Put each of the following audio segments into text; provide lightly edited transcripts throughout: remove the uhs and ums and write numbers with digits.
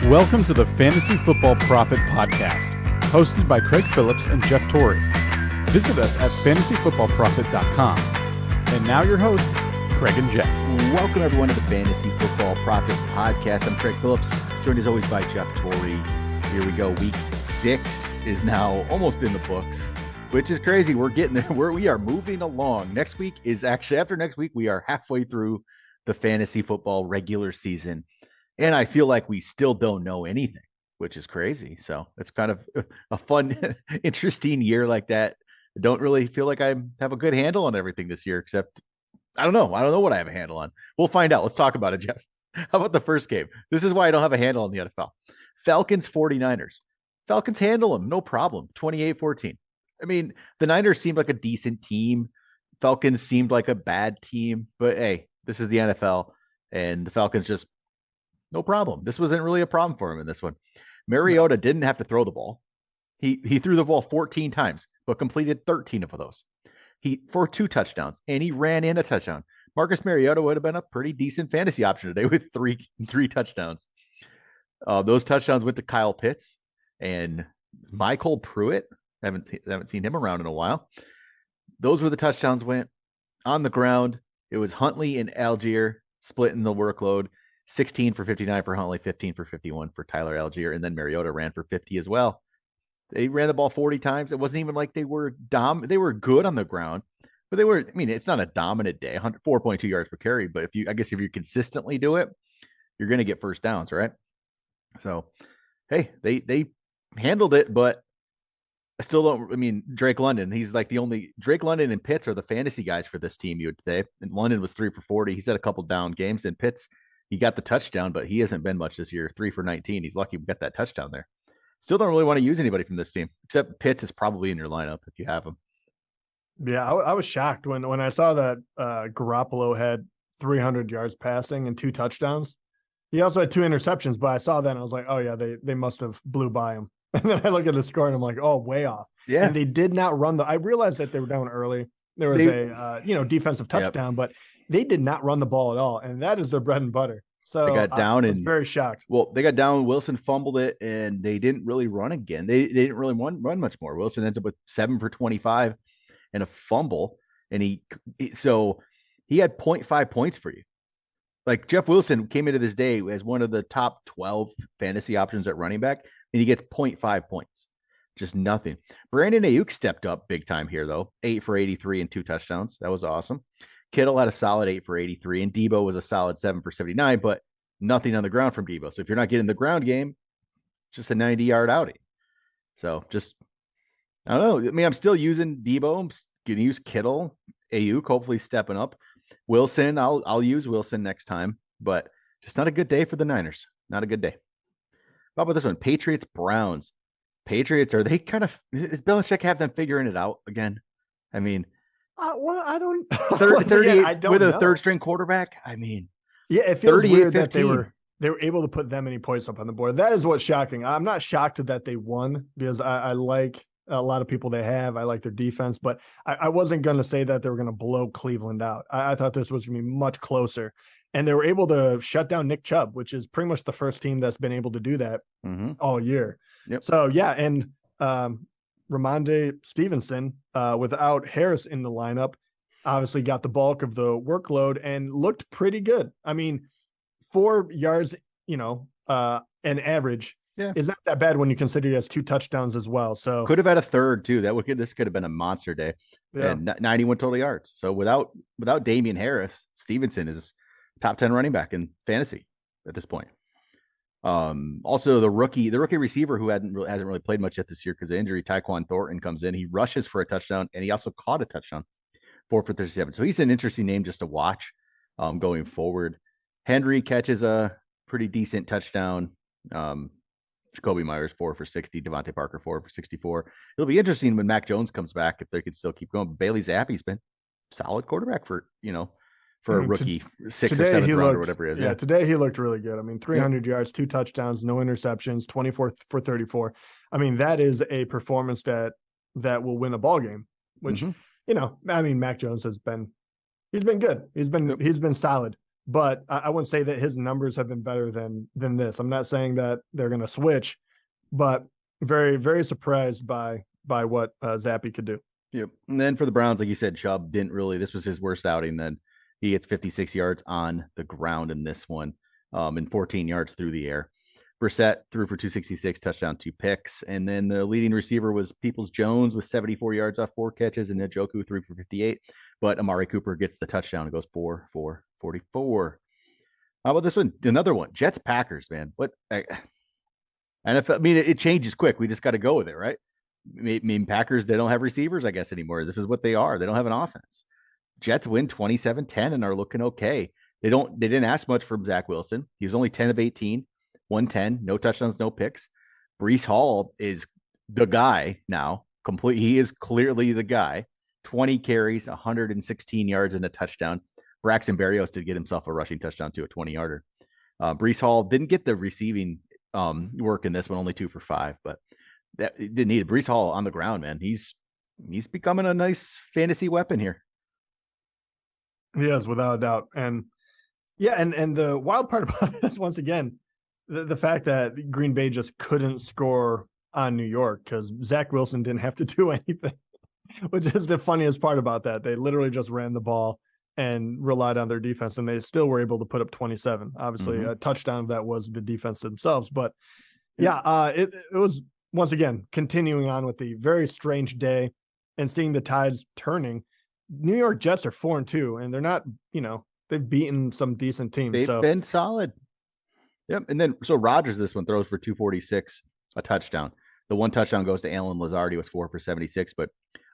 Welcome to the Fantasy Football Profit Podcast, hosted by Craig Phillips and Jeff Torrey. Visit us at fantasyfootballprofit.com. And now your hosts, Craig and Jeff. Welcome everyone to the Fantasy Football Profit Podcast. I'm Craig Phillips, joined as always by Jeff Torrey. Here we go. Week 6 is now almost in the books, which is crazy. We're getting there. We are moving along. Next week is actually, after next week, we are halfway through the fantasy football regular season. And I feel like we still don't know anything, which is crazy. So it's kind of a fun, interesting year like that. I don't really feel like I have a good handle on everything this year, except I don't know what I have a handle on. We'll find out. Let's talk about it, Jeff. How about the first game? This is why I don't have a handle on the NFL. Falcons 49ers. Falcons handle them, no problem. 28-14. I mean, the Niners seemed like a decent team. Falcons seemed like a bad team, but hey, this is the NFL, and the Falcons just no problem. This wasn't really a problem for him in this one. Mariota didn't have to throw the ball. He threw the ball 14 times, but completed 13 of those. For 2 touchdowns, and he ran in a touchdown. Marcus Mariota would have been a pretty decent fantasy option today with three touchdowns. Those touchdowns went to Kyle Pitts and Michael Pruitt. I haven't seen him around in a while. Those were the touchdowns went on the ground. It was Huntley and Algier splitting the workload. 16 for 59 for Huntley, 15 for 51 for Tyler Algier, and then Mariota ran for 50 as well. They ran the ball 40 times. It wasn't even like they were they were good on the ground, but they were, I mean, it's not a dominant day, 4.2 yards per carry, but if you consistently do it, you're going to get first downs, right? So, hey, they handled it, but I still don't, I mean, Drake London, he's like Drake London and Pitts are the fantasy guys for this team, you would say. And London was 3 for 40. He's had a couple down games, and Pitts, he got the touchdown, but he hasn't been much this year. 3 for 19. He's lucky we got that touchdown there. Still don't really want to use anybody from this team, except Pitts is probably in your lineup if you have him. Yeah, I was shocked when I saw that Garoppolo had 300 yards passing and 2 touchdowns. He also had 2 interceptions, but I saw that and I was like, oh yeah, they must have blew by him. And then I look at the score and I'm like, oh, way off. Yeah. And they did not run I realized that they were down early. There was a defensive touchdown, but they did not run the ball at all, and that is their bread and butter. So they got down and very shocked. Well, they got down. Wilson fumbled it, and they didn't really run again. They didn't really run much more. Wilson ends up with 7 for 25 and a fumble, and he had 0.5 points for you. Like, Jeff Wilson came into this day as one of the top 12 fantasy options at running back, and he gets 0.5 points. Just nothing. Brandon Ayuk stepped up big time here, though. 8 for 83 and 2 touchdowns. That was awesome. Kittle had a solid 8 for 83, and Debo was a solid 7 for 79, but nothing on the ground from Debo. So if you're not getting the ground game, it's just a 90-yard outing. So just, I don't know. I mean, I'm still using Debo. I'm going to use Kittle, Ayuk, hopefully stepping up. Wilson, I'll use Wilson next time, but just not a good day for the Niners. Not a good day. How about this one? Patriots, Browns. Patriots, does Belichick have them figuring it out again? I mean, well, I don't. 38 I don't with a know. third-string quarterback. I mean, yeah, it feels weird 15. that they were able to put that many points up on the board. That is what's shocking. I'm not shocked that they won because I like a lot of people they have. I like their defense, but I wasn't going to say that they were going to blow Cleveland out. I thought this was going to be much closer, and they were able to shut down Nick Chubb, which is pretty much the first team that's been able to do that all year. Yep. So yeah, and Ramondre Stevenson, without Harris in the lineup, obviously got the bulk of the workload and looked pretty good. I mean, 4 yards, an average is not that bad when you consider he has 2 touchdowns as well. So could have had a third too. This could have been a monster day. Yeah. And 91 total yards. So without Damian Harris, Stevenson is top 10 running back in fantasy at this point. Also the rookie receiver who hasn't really played much yet this year because of injury, Tyquan Thornton, comes in. He rushes for a touchdown, and he also caught a touchdown, 4 for 37. So he's an interesting name just to watch going forward. Henry catches a pretty decent touchdown. Jacoby Myers 4 for 60, Devontae Parker 4 for 64. It'll be interesting when Mac Jones comes back if they could still keep going. Bailey Zappi's been solid quarterback for a rookie, 6th or 7th round or whatever it is. Yeah, today he looked really good. I mean, 300 yards, 2 touchdowns, no interceptions, 24 for 34. I mean, that is a performance that will win a ball game, which, I mean, Mac Jones he's been good. He's been solid. but I wouldn't say that his numbers have been better than this. I'm not saying that they're going to switch, but very, very surprised by what Zappe could do. Yep. And then for the Browns, like you said, Chubb didn't really, this was his worst outing. Then he gets 56 yards on the ground in this one, and 14 yards through the air. Brissett threw for 266, touchdown, 2 picks. And then the leading receiver was Peoples-Jones with 74 yards off 4 catches, and Njoku 3 for 58. But Amari Cooper gets the touchdown and goes 4 for 44. How about this one? Another one. Jets-Packers, man. What? NFL, I mean, it changes quick. We just got to go with it, right? I mean, Packers, they don't have receivers, I guess, anymore. This is what they are. They don't have an offense. Jets win 27-10 and are looking okay. They didn't ask much from Zach Wilson. He was only 10 of 18, 110, no touchdowns, no picks. Breece Hall is the guy now. He is clearly the guy. 20 carries, 116 yards and a touchdown. Braxton Berrios did get himself a rushing touchdown to a 20-yarder. Breece Hall didn't get the receiving work in this one, only 2 for 5, but that didn't need it. Breece Hall on the ground, man. He's becoming a nice fantasy weapon here. He is, without a doubt. And yeah, and the wild part about this, once again, the fact that Green Bay just couldn't score on New York because Zach Wilson didn't have to do anything, which is the funniest part about that. They literally just ran the ball and relied on their defense, and they still were able to put up 27. Obviously, a touchdown that was the defense themselves. But yeah, it was, once again, continuing on with the very strange day and seeing the tides turning. New York Jets are 4-2, and they're not, they've beaten some decent teams. They've been solid. Yep. And then, so Rodgers, this one throws for 246, a touchdown. The one touchdown goes to Allen Lazard. He was 4 for 76, but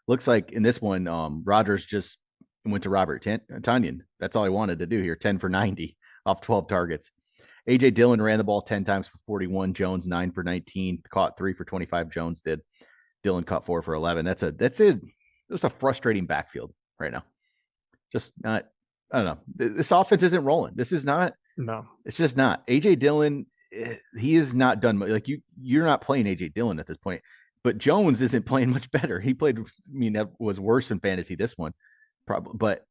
looks like in this one, Rodgers just went to Robert Tonyan. That's all he wanted to do here. 10 for 90 off 12 targets. A.J. Dillon ran the ball 10 times for 41. Jones 9 for 19. Caught 3 for 25. Jones did. Dillon caught 4 for 11. That's it. It's a frustrating backfield right now. Just not. I don't know. This offense isn't rolling. This is not. No, it's just not. A.J. Dillon, he is not done. Like you're not playing A.J. Dillon at this point. But Jones isn't playing much better. He played. That was worse in fantasy. This one, probably. But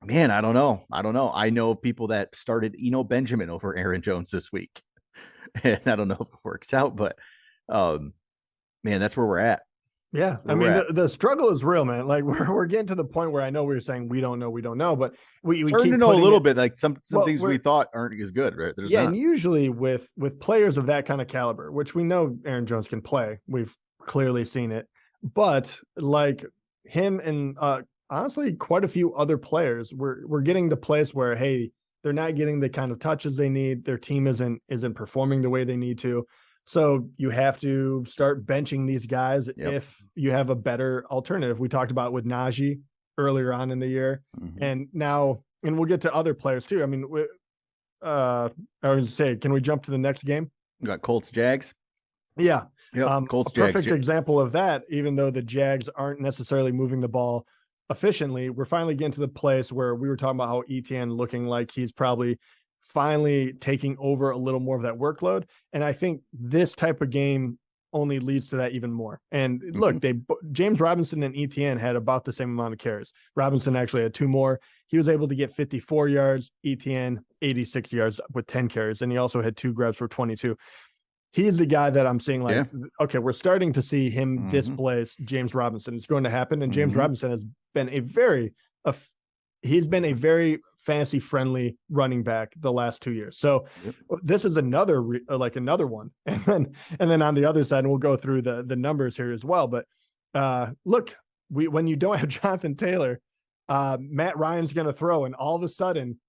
man, I don't know. I know people that started Eno Benjamin over Aaron Jones this week, and I don't know if it works out. But man, that's where we're at. Yeah, I mean, the struggle is real, man. Like we're getting to the point where I know we were saying we don't know, but we starting keep to know a little bit. Like some things we thought aren't as good, right? And usually with players of that kind of caliber, which we know Aaron Jones can play, we've clearly seen it. But like him and honestly, quite a few other players, we're getting the place where, hey, they're not getting the kind of touches they need. Their team isn't performing the way they need to. So you have to start benching these guys if you have a better alternative. We talked about with Najee earlier on in the year, and now, and we'll get to other players too. I mean, I was say, can we jump to the next game? You got Colts Jags. Yeah, Colts Jags. Perfect example of that. Even though the Jags aren't necessarily moving the ball efficiently, we're finally getting to the place where we were talking about how Etienne looking like he's probably finally taking over a little more of that workload. And I think this type of game only leads to that even more. And look, James Robinson and Etienne had about the same amount of carries. Robinson actually had 2 more. He was able to get 54 yards, Etienne 86 yards with 10 carries. And he also had 2 grabs for 22. He's the guy that I'm seeing like, okay, we're starting to see him displace James Robinson. It's going to happen. And James Robinson has been a very fantasy friendly running back the last 2 years. So this is another one. And then on the other side, and we'll go through the numbers here as well. But look, when you don't have Jonathan Taylor, Matt Ryan's going to throw, and all of a sudden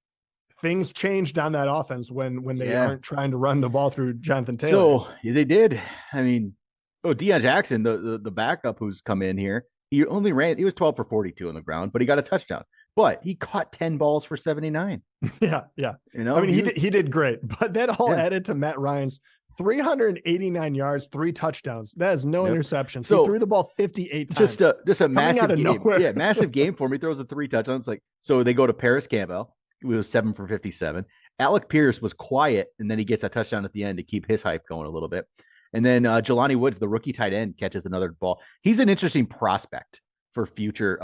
things changed on that offense when they aren't trying to run the ball through Jonathan Taylor. So they did. I mean, Deion Jackson, the backup who's come in here, he was 12 for 42 on the ground, but he got a touchdown. But he caught 10 balls for 79. Yeah. I mean, he did great, but that all added to Matt Ryan's 389 yards, 3 touchdowns. That is no interceptions. So he threw the ball 58 times. Just a massive game. Nowhere. Yeah, massive game for him. He throws 3 touchdowns. So they go to Paris Campbell. He was 7 for 57. Alec Pierce was quiet, and then he gets a touchdown at the end to keep his hype going a little bit. And then Jelani Woods, the rookie tight end, catches another ball. He's an interesting prospect for future.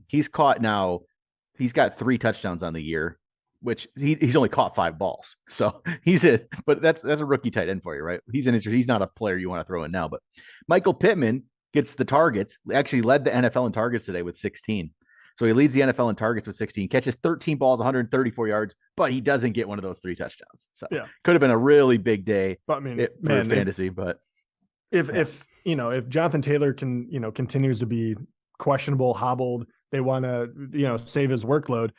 He's got 3 touchdowns on the year. which he's only caught 5 balls. So but that's a rookie tight end for you, right? He's not a player you want to throw in now, but Michael Pittman gets the targets, actually led the NFL in targets today with 16. So he leads the NFL in targets with 16, catches 13 balls, 134 yards, but he doesn't get one of those 3 touchdowns. So could have been a really big day for fantasy. But if Jonathan Taylor continues to be questionable, hobbled, they want to, save his workload.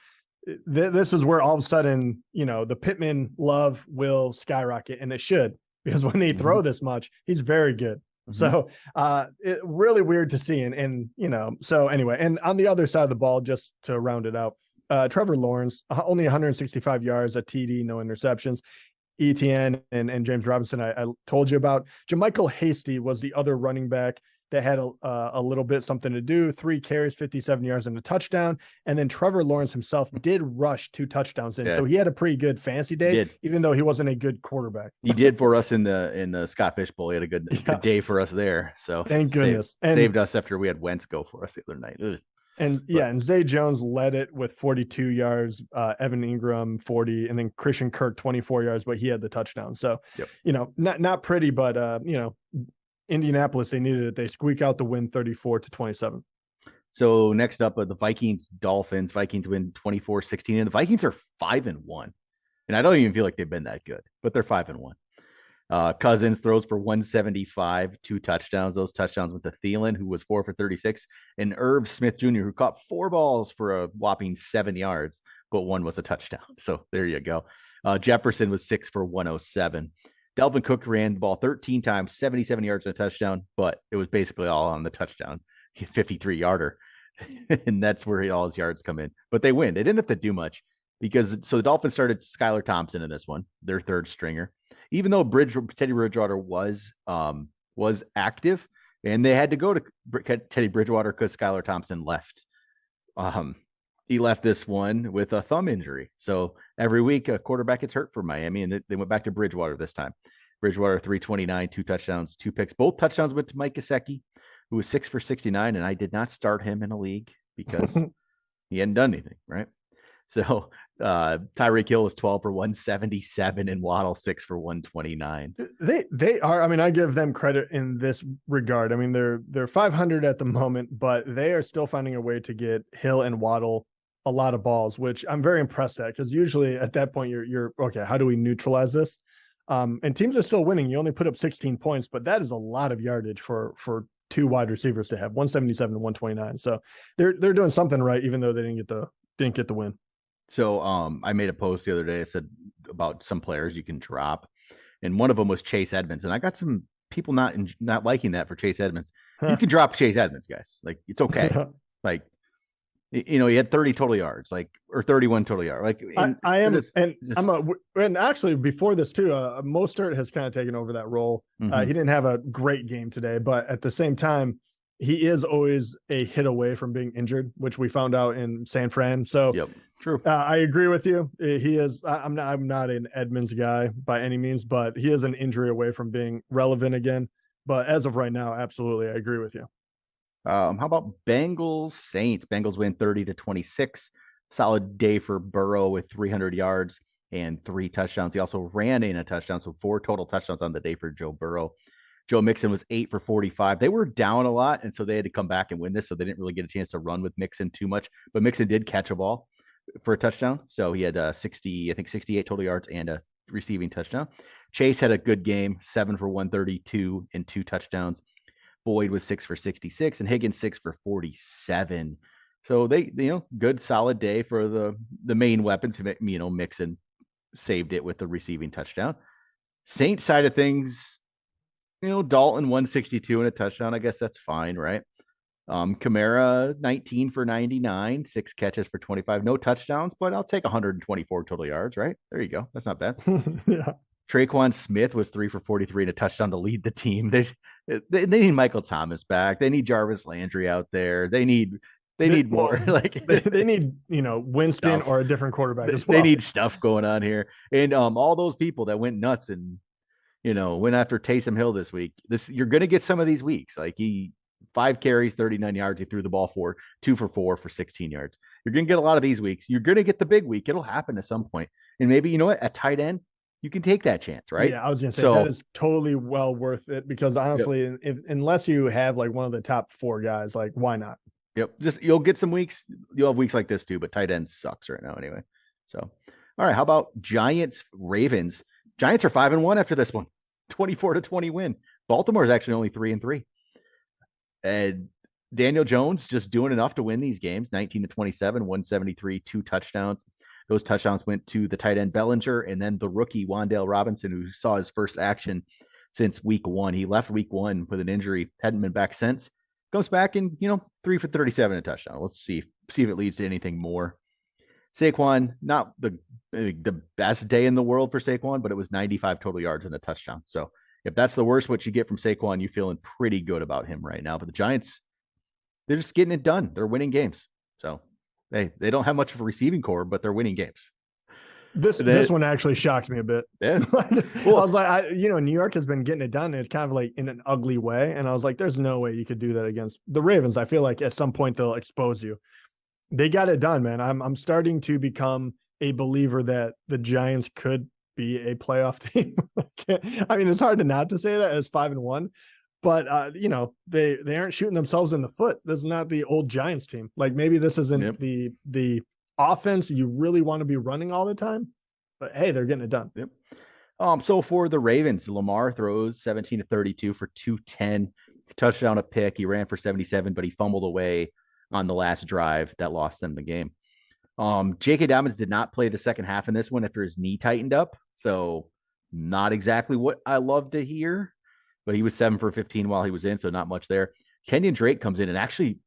This is where all of a sudden, the Pittman love will skyrocket, and it should, because when they throw this much, he's very good. So it really weird to see. And so anyway, and on the other side of the ball, just to round it out, Trevor Lawrence, only 165 yards, a TD, no interceptions. ETN and James Robinson, I told you about. Jermichael Hasty was the other running back that had a little bit something to do. 3 carries, 57 yards, and a touchdown. And then Trevor Lawrence himself did rush 2 touchdowns in. So he had a pretty good fantasy day, even though he wasn't a good quarterback. He did for us in the Scott Fish Bowl. He had a good day for us there. So thank goodness. Saved us after we had Wentz go for us the other night. And Zay Jones led it with 42 yards, Evan Ingram 40, and then Christian Kirk 24 yards, but he had the touchdown. So, not pretty, but Indianapolis, they needed it. They squeak out the win 34-27. So next up, the Vikings-Dolphins. Vikings win 24-16, and the Vikings are 5-1. And I don't even feel like they've been that good, but they're 5-1. Cousins throws for 175, 2 touchdowns. Those touchdowns went to Thielen, who was 4 for 36, and Irv Smith Jr., who caught 4 balls for a whopping 7 yards, but 1 was a touchdown. So there you go. Jefferson was 6 for 107. Dalvin Cook ran the ball 13 times, 77 yards and a touchdown, but it was basically all on the touchdown. 53-yarder. And that's where all his yards come in. But they win. They didn't have to do much because the Dolphins started Skylar Thompson in this one, their 3rd stringer. Even though Teddy Bridgewater was active, and they had to go to Teddy Bridgewater because Skylar Thompson left. He left this one with a thumb injury. So every week a quarterback gets hurt for Miami, and they went back to Bridgewater this time. Bridgewater 329, 2 touchdowns, 2 picks. Both touchdowns went to Mike Gesicki, who was 6 for 69, and I did not start him in a league because he hadn't done anything, right? So Tyreek Hill was 12 for 177, and Waddle 6 for 129. They are. I mean, I give them credit in this regard. I mean, they're 500 at the moment, but they are still finding a way to get Hill and Waddle a lot of balls, which I'm very impressed at, because usually at that point you're okay. How do we neutralize this? And teams are still winning. You only put up 16 points, but that is a lot of yardage for 2 wide receivers to have, 177 to 129. So they're doing something right, even though they didn't get the win. So I made a post the other day. I said about some players you can drop, and one of them was Chase Edmonds. And I got some people not liking that for Chase Edmonds. You can drop Chase Edmonds, guys. Like, it's okay. Like, he had 30 total yards, or 31 total yards. And actually before this too, Mostert has kind of taken over that role. He didn't have a great game today, but at the same time, he is always a hit away from being injured, which we found out in San Fran. So true. I agree with you. He is. I'm not an Edmonds guy by any means, but he is an injury away from being relevant again. But as of right now, absolutely, I agree with you. How about Bengals Saints? Bengals win 30-26. Solid day for Burrow with 300 yards and 3 touchdowns. He also ran in a touchdown, so 4 total touchdowns on the day for Joe Burrow. Joe Mixon was 8 for 45. They were down a lot, and so they had to come back and win this, so they didn't really get a chance to run with Mixon too much. But Mixon did catch a ball for a touchdown, so he had 68 total yards and a receiving touchdown. Chase had a good game, 7 for 132 and 2 touchdowns. Boyd was 6 for 66, and Higgins 6 for 47. So they, good solid day for the main weapons. Mixon saved it with the receiving touchdown. Saints side of things, Dalton 162 and a touchdown. I guess that's fine, right? Kamara 19 for 99, 6 catches for 25, no touchdowns, but I'll take 124 total yards, right? There you go. That's not bad. Yeah. Traquan Smith was 3 for 43 and a touchdown to lead the team. They need Michael Thomas back. They need Jarvis Landry out there. They need more. They need Winston stuff, or a different quarterback as well. They need stuff going on here. And all those people that went nuts and went after Taysom Hill this week. You're going to get some of these weeks. Like, he 5 carries, 39 yards. He threw the ball 2 for 4 for 16 yards. You're going to get a lot of these weeks. You're going to get the big week. It'll happen at some point. And maybe, you know what, at tight end, you can take that chance, right? Yeah, I was going to say that is totally well worth it because honestly, unless you have like one of the top 4 guys, like why not? Yep. Just you'll get some weeks. You'll have weeks like this too, but tight end sucks right now anyway. So, all right. How about Giants, Ravens? Giants are 5-1 after this one, 24-20 win. Baltimore is actually only 3-3. And Daniel Jones just doing enough to win these games, 19-27, 173, 2 touchdowns. Those touchdowns went to the tight end Bellinger and then the rookie Wan'Dale Robinson, who saw his first action since week 1. He left week 1 with an injury, hadn't been back since. Comes back and, 3 for 37 a touchdown. Let's see if it leads to anything more. Saquon, not the best day in the world for Saquon, but it was 95 total yards and a touchdown. So if that's the worst what you get from Saquon, you're feeling pretty good about him right now. But the Giants, they're just getting it done. They're winning games. So they don't have much of a receiving core, but they're winning games. This one actually shocked me a bit. Yeah. Well, I was like, New York has been getting it done, and it's kind of like in an ugly way. And I was like, there's no way you could do that against the Ravens. I feel like at some point they'll expose you. They got it done, man. I'm starting to become a believer that the Giants could be a playoff team. I mean, it's hard to not to say that as 5-1, but they aren't shooting themselves in the foot. This is not the old Giants team. Like maybe this isn't the offense you really want to be running all the time, but hey, they're getting it done. Yep. So for the Ravens, Lamar throws 17-32 for 210, touchdown, a pick. He ran for 77, but he fumbled away on the last drive that lost them the game. J.K. Dobbins did not play the second half in this one after his knee tightened up, so not exactly what I love to hear, but he was 7 for 15 while he was in, so not much there. Kenyon Drake comes in and actually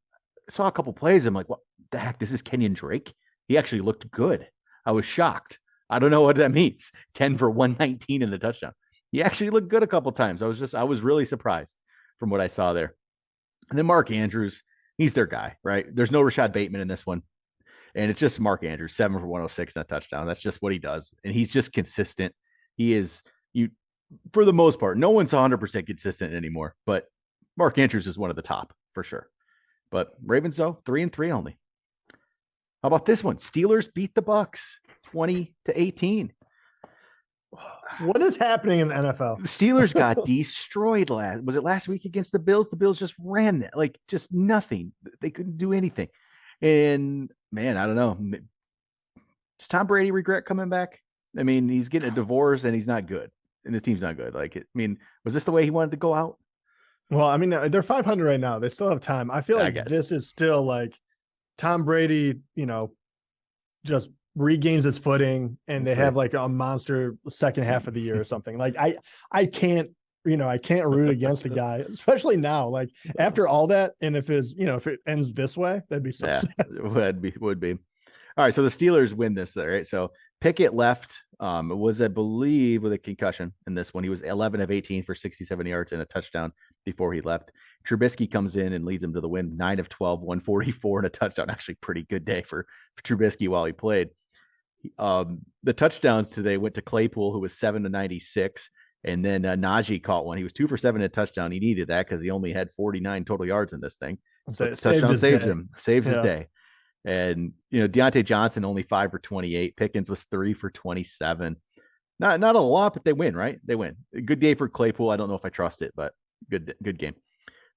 saw a couple plays. I'm like, what the heck? This is Kenyon Drake? He actually looked good. I was shocked. I don't know what that means. 10 for 119 in the touchdown. He actually looked good a couple times. I was really surprised from what I saw there. And then Mark Andrews, he's their guy, right? There's no Rashad Bateman in this one. And it's just Mark Andrews, 7 for 106 and a touchdown. That's just what he does. And he's just consistent. He is, for the most part, no one's 100% consistent anymore, but Mark Andrews is one of the top for sure. But Ravens, though, 3-3 only. How about this one? Steelers beat the Bucks 20-18. What is happening in the NFL? The Steelers got destroyed last week against the Bills? The Bills just ran that, like just nothing. They couldn't do anything. And man, I don't know. Does Tom Brady regret coming back? I mean, he's getting a divorce and he's not good. And his team's not good. Was this the way he wanted to go out? Well, I mean, they're 500 right now. They still have time. I feel like this is still like Tom Brady, just regains his footing and they have like a monster second half of the year or something. Like I can't root against the guy, especially now, like after all that. And if it ends this way, that'd be so sad. It would be. All right. So the Steelers win this there, right? So Pickett left. It was, I believe, with a concussion in this one. He was 11 of 18 for 67 yards and a touchdown before he left. Trubisky comes in and leads him to the win, 9 of 12, 144 and a touchdown. Actually, pretty good day for Trubisky while he played. The touchdowns today went to Claypool, who was 7 of 96. And then Najee caught one. He was 2 for 7 and a touchdown. He needed that because he only had 49 total yards in this thing. So the touchdown saves his day. And, Deontay Johnson only 5 for 28. Pickens was 3 for 27. Not a lot, but they win, right? They win. A good day for Claypool. I don't know if I trust it, but good game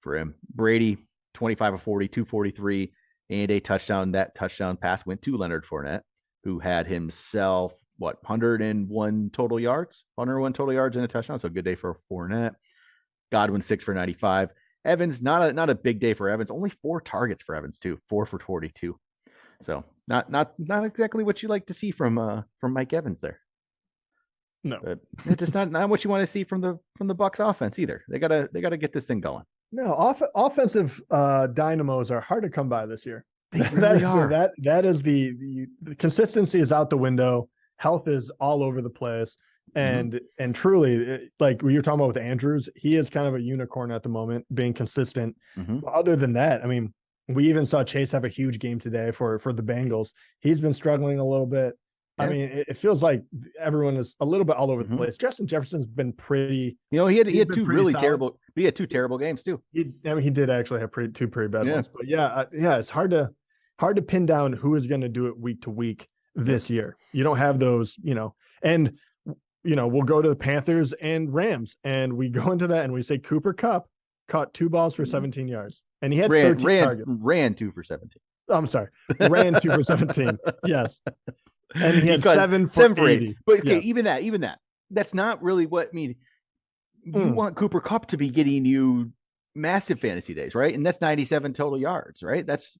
for him. Brady, 25 of 40, 243, and a touchdown. That touchdown pass went to Leonard Fournette, who had himself, 101 total yards? 101 total yards and a touchdown. So a good day for Fournette. Godwin, 6 for 95. Evans, not a big day for Evans. Only 4 targets for Evans, too. 4 for 42. So not exactly what you like to see from Mike Evans there. No, but it's just not what you want to see from the Bucks offense either. They gotta get this thing going. No, offensive dynamos are hard to come by this year. They really are. That is the consistency is out the window. Health is all over the place. And truly, like we were talking about with Andrews, he is kind of a unicorn at the moment, being consistent. Other than that, I mean, we even saw Chase have a huge game today for the Bengals. He's been struggling a little bit. I mean, it feels like everyone is a little bit all over the place. Justin Jefferson's been pretty. He had two really solid. terrible. He had two terrible games too. He did actually have two pretty bad ones. But it's hard to pin down who is going to do it week to week this year. You don't have those, and we'll go to the Panthers and Rams, and we go into that and we say Cooper Kupp caught 2 balls for 17 yards, and he had 13 targets. Ran 2 for 17. I'm sorry, ran 2 for 17. Yes. And he had 7 for 80. But okay, even that, that's not really what I mean. You want Cooper Kupp to be getting you massive fantasy days, right? And that's 97 total yards, right? That's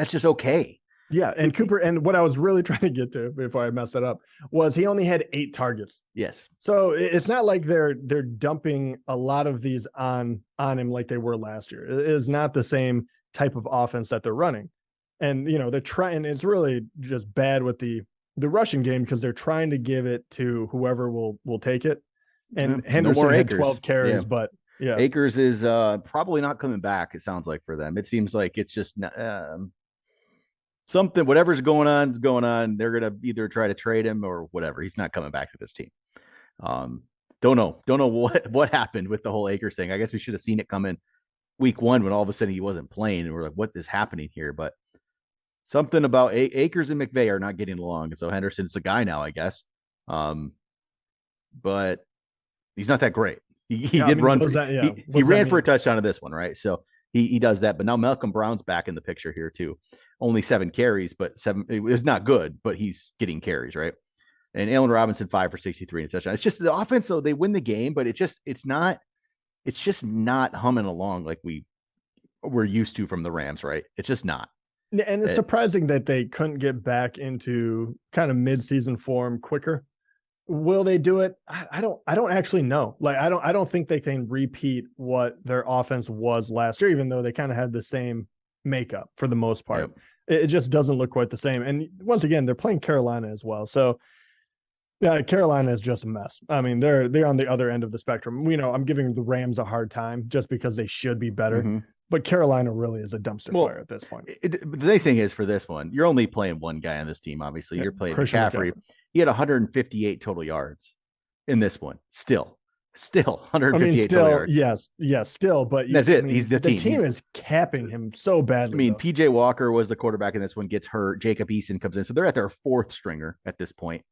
just okay. Yeah, and Cooper, and what I was really trying to get to before I messed it up was he only had 8 targets. Yes. So it's not like they're dumping a lot of these on him like they were last year. It is not the same type of offense that they're running. And they're trying, it's really just bad with the rushing game because they're trying to give it to whoever will take it. And Henderson had 12 carries, but Akers is probably not coming back, it sounds like, for them. It seems like it's just something, whatever's going on is going on. They're going to either try to trade him or whatever. He's not coming back to this team. Don't know what happened with the whole Akers thing. I guess we should have seen it coming week 1 when all of a sudden he wasn't playing, and we're like, what is happening here? But something about Akers and McVay are not getting along. So Henderson's the guy now, I guess. But he's not that great. He ran for a touchdown to this one, right? So he does that. But now Malcolm Brown's back in the picture here too. Only 7 carries, but 7. It was not good, but he's getting carries, right? And Allen Robinson 5 for 63 and a touchdown. It's just the offense, though. They win the game, but it's just not humming along like we're used to from the Rams, right? It's just not. And it's surprising that they couldn't get back into kind of mid-season form quicker. Will they do it? I don't actually know. Like, I don't think they can repeat what their offense was last year, even though they kind of had the same makeup for the most part. Yep. It just doesn't look quite the same. And once again, they're playing Carolina as well. So yeah, Carolina is just a mess. I mean, they're on the other end of the spectrum. I'm giving the Rams a hard time just because they should be better. But Carolina really is a dumpster fire at this point. The nice thing is for this one, you're only playing one guy on this team, obviously. You're playing McCaffrey. He had 158 total yards in this one. Still 158 total yards. Yes, still. But that's it. He's the team. The team is capping him so badly. I mean, PJ Walker was the quarterback in this one, gets hurt. Jacob Eason comes in. So they're at their 4th stringer at this point.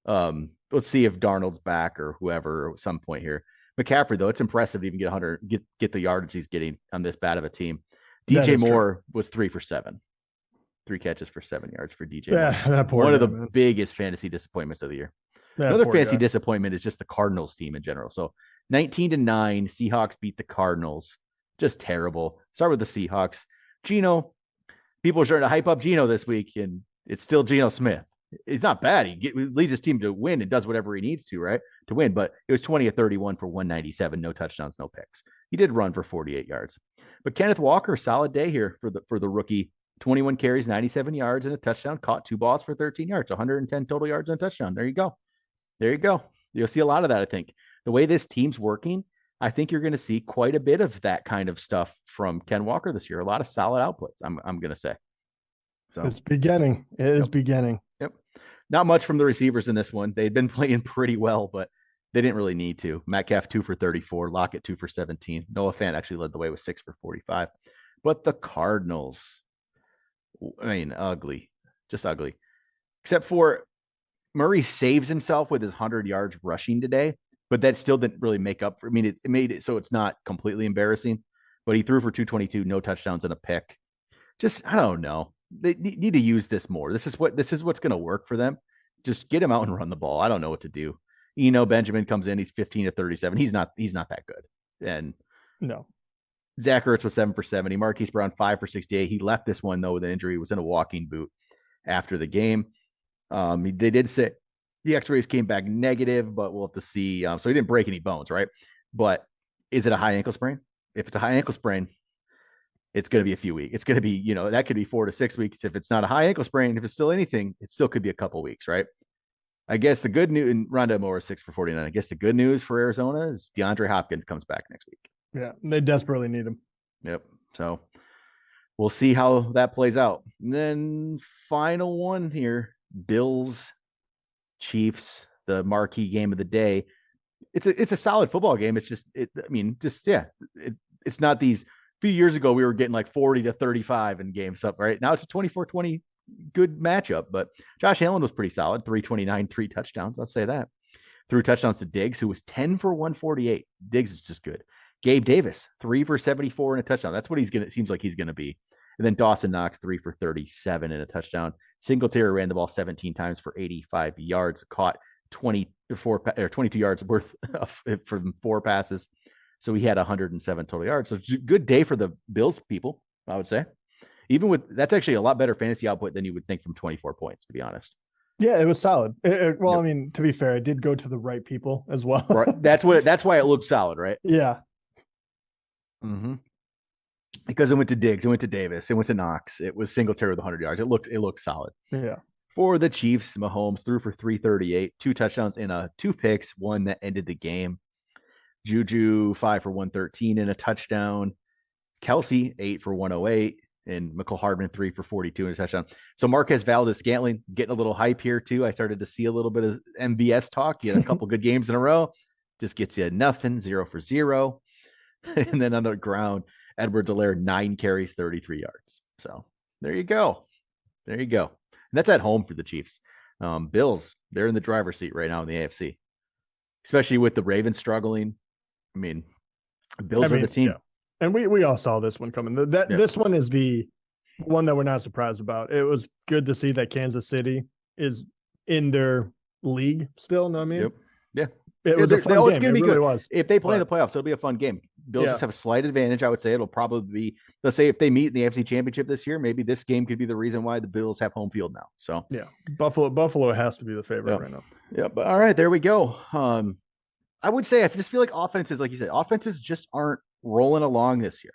Let's see if Darnold's back or whoever at some point here. McCaffrey, though, it's impressive to even get the yardage he's getting on this bad of a team. DJ Moore was 3 for 7. 3 catches for 7 yards for DJ Moore. One of the biggest fantasy disappointments of the year. Another fantasy disappointment is just the Cardinals team in general. So 19-9, Seahawks beat the Cardinals. Just terrible. Start with the Seahawks. Geno, people are starting to hype up Geno this week, and it's still Geno Smith. He's not bad. He leads his team to win and does whatever he needs to, right? To win. But it was 20-31 for 197, no touchdowns, no picks. He did run for 48 yards. But Kenneth Walker, solid day here for the rookie. 21 carries, 97 yards, and a touchdown. Caught 2 balls for 13 yards, 110 total yards and a touchdown. There you go. You'll see a lot of that, I think. The way this team's working, I think you're going to see quite a bit of that kind of stuff from Ken Walker this year. A lot of solid outputs, I'm going to say. So it's beginning. It is beginning. Yep. Not much from the receivers in this one. They'd been playing pretty well, but they didn't really need to. Metcalf 2 for 34, Lockett 2 for 17. Noah Fant actually led the way with 6 for 45. But the Cardinals, I mean, ugly, just ugly. Except for Murray saves himself with his 100 yards rushing today, but that still didn't really make up for. I mean, it made it so it's not completely embarrassing. But he threw for 222, no touchdowns and a pick. Just, I don't know. They need to use this more. This is what's going to work for them. Just get him out and run the ball. I don't know what to do. Benjamin comes in. He's 15-37. He's not that good. And no. Zach Ertz was 7 for 70. Marquise Brown 5 for 68. He left this one though with an injury. He was in a walking boot after the game. They did say the X-rays came back negative, but we'll have to see. So he didn't break any bones, right? But is it a high ankle sprain? If it's a high ankle sprain, it's going to be a few weeks. It's going to be, that could be 4 to 6 weeks. If it's not a high ankle sprain, if it's still anything, it still could be a couple weeks, right? I guess the good news, and Rondell Moore is 6 for 49. I guess the good news for Arizona is DeAndre Hopkins comes back next week. Yeah, they desperately need him. Yep. So we'll see how that plays out. And then final one here, Bills Chiefs, the marquee game of the day. It's a solid football game. It's just it's not these. A few years ago we were getting like 40-35 in games up, right? Now it's a 24-20 good matchup, but Josh Allen was pretty solid. 329, 3 touchdowns. I'll say that. Threw touchdowns to Diggs, who was 10 for 148. Diggs is just good. Gabe Davis, 3 for 74 and a touchdown. That's what seems like he's gonna be. And then Dawson Knox, 3 for 37 and a touchdown. Singletary ran the ball 17 times for 85 yards, caught 22 yards worth from 4 passes. So he had 107 total yards. So it's a good day for the Bills people, I would say. Even with that's actually a lot better fantasy output than you would think from 24 points, to be honest. Yeah, it was solid. I mean, to be fair, it did go to the right people as well. Right. That's why it looked solid, right? Yeah. Mm-hmm. Because it went to Diggs, it went to Davis, it went to Knox. It was Singletary with 100 yards. It looked solid. Yeah. For the Chiefs, Mahomes threw for 338, 2 touchdowns and 2 picks, one that ended the game. Juju 5 for 113 and a touchdown. Kelsey 8 for 108. And Mecole Hardman 3 for 42 and a touchdown. So Marquez Valdes-Scantling getting a little hype here too. I started to see a little bit of MVS talk. You had a couple good games in a row. Just gets you nothing, 0 for 0. And then on the ground, Edwards-Helaire 9 carries, 33 yards. So there you go. And that's at home for the Chiefs. Bills, they're in the driver's seat right now in the AFC, especially with the Ravens struggling. I mean, Bills are the team. Yeah. And we all saw this one coming. This one is the one that we're not surprised about. It was good to see that Kansas City is in their league still. Know what I mean? Yep. Yeah. It was a fun game. It really was. If they play in the playoffs, it'll be a fun game. Bills just have a slight advantage. I would say it'll probably be, let's say if they meet in the AFC Championship this year, maybe this game could be the reason why the Bills have home field now. So yeah, Buffalo has to be the favorite right now. Yeah, but all right, there we go. I would say I just feel like offenses, like you said, offenses just aren't rolling along this year.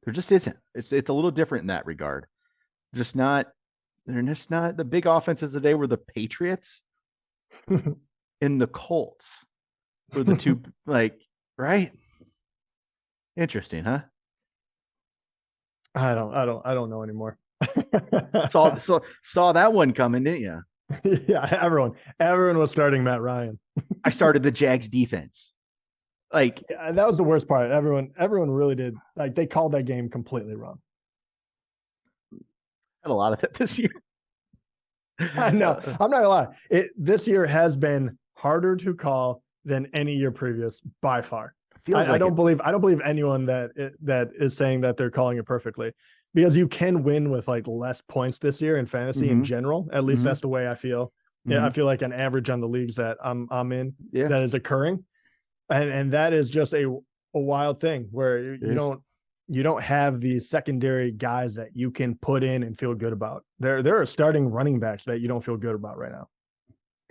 There just isn't. It's a little different in that regard. They're just not the big offenses today were the Patriots and the Colts were the two like right. Interesting, huh? I don't know anymore. saw that one coming, didn't you? Yeah, everyone was starting Matt Ryan. I started the Jags defense. Like that was the worst part. Everyone really did. Like they called that game completely wrong. Had a lot of that this year. I know. I'm not gonna lie. This year has been harder to call than any year previous by far. I don't believe anyone that is saying that they're calling it perfectly, because you can win with like less points this year in fantasy in general. At least that's the way I feel. Yeah, I feel like an average on the leagues that I'm in that is occurring, and that is just a wild thing where you don't have these secondary guys that you can put in and feel good about. There are starting running backs that you don't feel good about right now.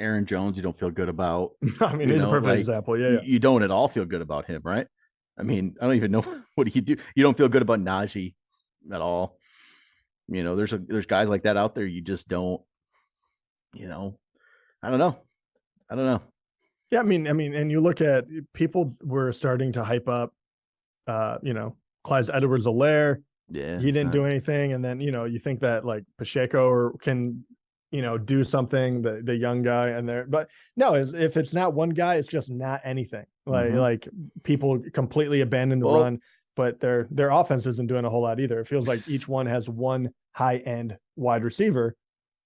Aaron Jones, you don't feel good about. I mean, he's a perfect example. Yeah. You don't at all feel good about him, right? I mean, I don't even know what do you do. You don't feel good about Najee at all. You know, there's guys like that out there. You just don't. You know, I don't know. Yeah, I mean, and you look at people were starting to hype up. Clyde Edwards-Helaire. Yeah, he didn't do anything, and then you think that like Pacheco can. Do something, the young guy and there, but no, if it's not one guy, it's just not anything. Like people completely abandon the run, but their offense isn't doing a whole lot either. It feels like each one has one high end wide receiver,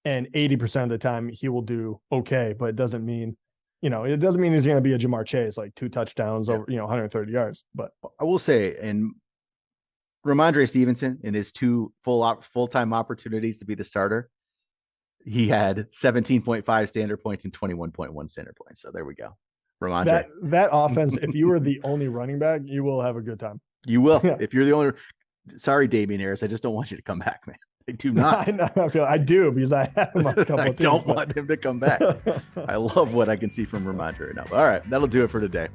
and 80% of the time he will do okay, but it doesn't mean he's going to be a Jamar Chase, like 2 touchdowns over 130 yards. But I will say, and Ramondre Stevenson in his 2 full-time opportunities to be the starter, he had 17.5 standard points and 21.1 standard points. So there we go. Ramondre. That offense, if you were the only running back, you will have a good time. You will. Yeah. If you're the only – sorry, Damian Harris. I just don't want you to come back, man. I do not. I do, because I have him on a couple of teams. I don't want him to come back. I love what I can see from Ramondre right now. All right, that'll do it for today.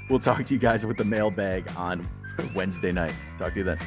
We'll talk to you guys with the mailbag on Wednesday night. Talk to you then.